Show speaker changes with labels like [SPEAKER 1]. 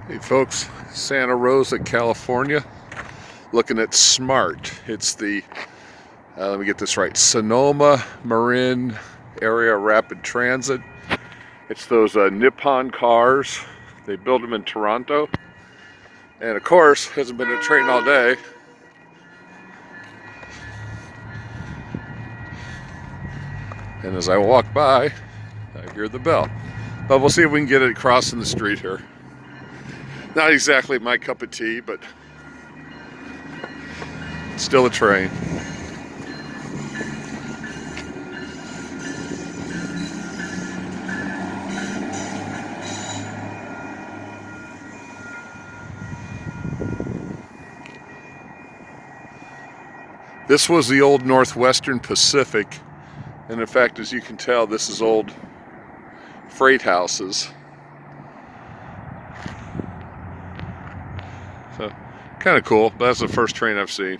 [SPEAKER 1] Hey folks, Santa Rosa, California, looking at SMART. It's the, let me get this right, Sonoma Marin Area Rapid Transit. It's those Nippon cars. They build them in Toronto. And of course, hasn't been a train all day. And as I walk by, I hear the bell. But we'll see if we can get it crossing the street here. Not exactly my cup of tea, but still a train. This was the old Northwestern Pacific, and in fact, as you can tell, this is old freight houses. So, kind of cool, but that's the first train I've seen.